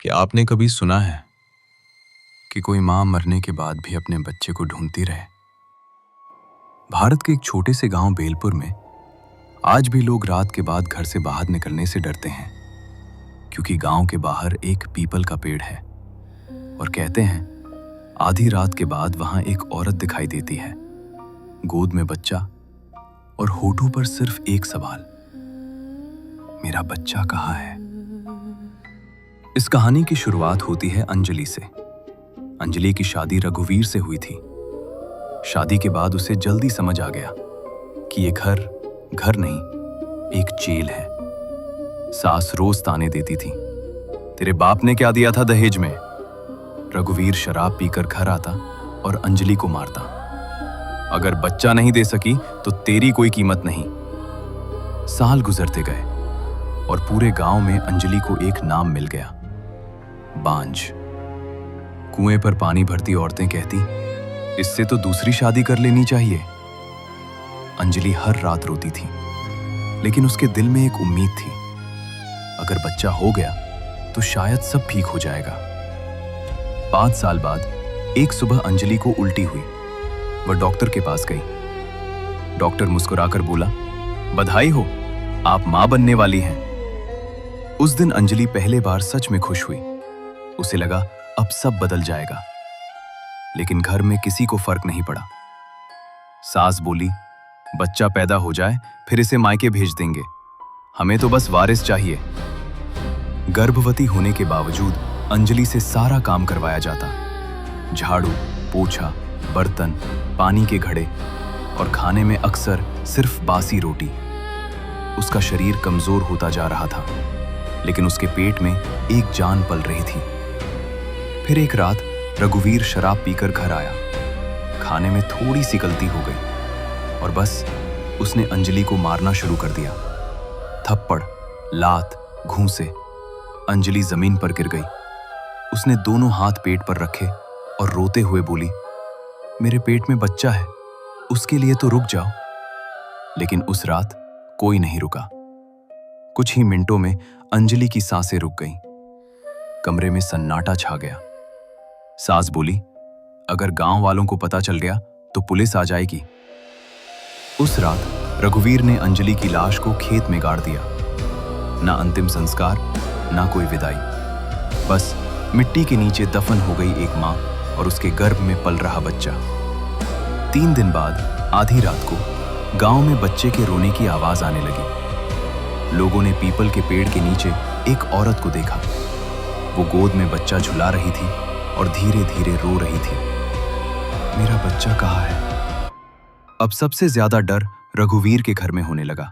कि आपने कभी सुना है कि कोई माँ मरने के बाद भी अपने बच्चे को ढूंढती रहे। भारत के एक छोटे से गांव बेलपुर में आज भी लोग रात के बाद घर से बाहर निकलने से डरते हैं, क्योंकि गांव के बाहर एक पीपल का पेड़ है और कहते हैं आधी रात के बाद वहां एक औरत दिखाई देती है, गोद में बच्चा और होठों पर सिर्फ एक सवाल, मेरा बच्चा कहाँ है। इस कहानी की शुरुआत होती है अंजलि से। अंजलि की शादी रघुवीर से हुई थी। शादी के बाद उसे जल्दी समझ आ गया कि ये घर नहीं, एक जेल है। सास रोज ताने देती थी, तेरे बाप ने क्या दिया था दहेज में। रघुवीर शराब पीकर घर आता और अंजलि को मारता। अगर बच्चा नहीं दे सकी तो तेरी कोई कीमत नहीं। साल गुजरते गए और पूरे गांव में अंजलि को एक नाम मिल गया, बांझ। कुएं पर पानी भरती औरतें कहती, इससे तो दूसरी शादी कर लेनी चाहिए। अंजलि हर रात रोती थी, लेकिन उसके दिल में एक उम्मीद थी, अगर बच्चा हो गया तो शायद सब ठीक हो जाएगा। 5 साल बाद एक सुबह अंजलि को उल्टी हुई। वह डॉक्टर के पास गई। डॉक्टर मुस्कुराकर बोला, बधाई हो, आप मां बनने वाली हैं। उस दिन अंजलि पहले बार सच में खुश हुई। उसे लगा अब सब बदल जाएगा, लेकिन घर में किसी को फर्क नहीं पड़ा। सास बोली, बच्चा पैदा हो जाए फिर इसे मायके भेज देंगे, हमें तो बस वारिस चाहिए। गर्भवती होने के बावजूद अंजलि से सारा काम करवाया जाता, झाड़ू, पोछा, बर्तन, पानी के घड़े, और खाने में अक्सर सिर्फ बासी रोटी। उसका शरीर कमजोर होता जा रहा था, लेकिन उसके पेट में एक जान पल रही थी। फिर एक रात रघुवीर शराब पीकर घर आया। खाने में थोड़ी सी गलती हो गई और बस उसने अंजलि को मारना शुरू कर दिया। थप्पड़, लात, घूंसे। अंजलि जमीन पर गिर गई। उसने दोनों हाथ पेट पर रखे और रोते हुए बोली, मेरे पेट में बच्चा है, उसके लिए तो रुक जाओ। लेकिन उस रात कोई नहीं रुका। कुछ ही मिनटों में अंजलि की सांसें रुक गईं। कमरे में सन्नाटा छा गया। सास बोली, अगर गांव वालों को पता चल गया तो पुलिस आ जाएगी। उस रात रघुवीर ने अंजलि की लाश को खेत में गाड़ दिया। ना अंतिम संस्कार, ना कोई विदाई, बस मिट्टी के नीचे दफन हो गई एक मां और उसके गर्भ में पल रहा बच्चा। 3 दिन बाद आधी रात को गांव में बच्चे के रोने की आवाज आने लगी। लोगों ने पीपल के पेड़ के नीचे एक औरत को देखा। वो गोद में बच्चा झुला रही थी और धीरे धीरे रो रही थी, मेरा बच्चा कहाँ है। अब सबसे ज्यादा डर रघुवीर के घर में होने लगा।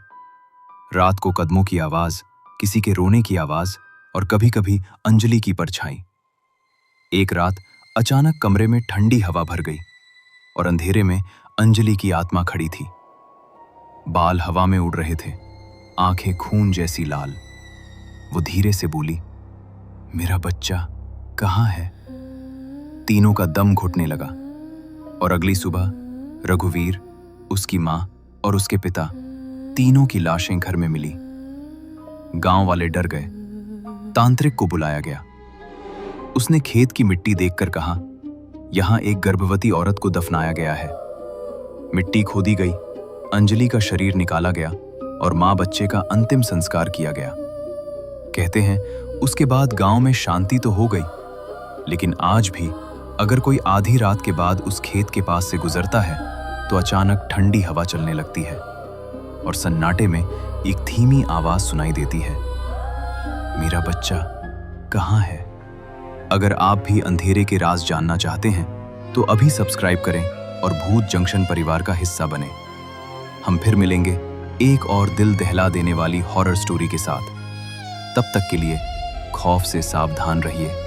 रात को कदमों की आवाज, किसी के रोने की आवाज और कभी-कभी अंजलि की परछाई। एक रात अचानक कमरे में ठंडी हवा भर गई और अंधेरे में अंजलि की आत्मा खड़ी थी। बाल हवा में उड़ रहे थे, आंखें खून जैसी लाल। वो धीरे से बोली, मेरा बच्चा कहाँ है। तीनों का दम घुटने लगा और अगली सुबह रघुवीर, उसकी मां और उसके पिता, तीनों की लाशें घर में मिली। गांव वाले डर गए। तांत्रिक को बुलाया गया। उसने खेत की मिट्टी देखकर कहा, यहां एक गर्भवती औरत को दफनाया गया है। मिट्टी खोदी गई, अंजलि का शरीर निकाला गया और मां बच्चे का अंतिम संस्कार किया गया। कहते हैं उसके बाद गांव में शांति तो हो गई, लेकिन आज भी अगर कोई आधी रात के बाद उस खेत के पास से गुजरता है तो अचानक ठंडी हवा चलने लगती है और सन्नाटे में एक धीमी आवाज सुनाई देती है, मेरा बच्चा कहाँ है। अगर आप भी अंधेरे के राज जानना चाहते हैं तो अभी सब्सक्राइब करें और भूत जंक्शन परिवार का हिस्सा बने। हम फिर मिलेंगे एक और दिल दहला देने वाली हॉरर स्टोरी के साथ। तब तक के लिए खौफ से सावधान रहिए।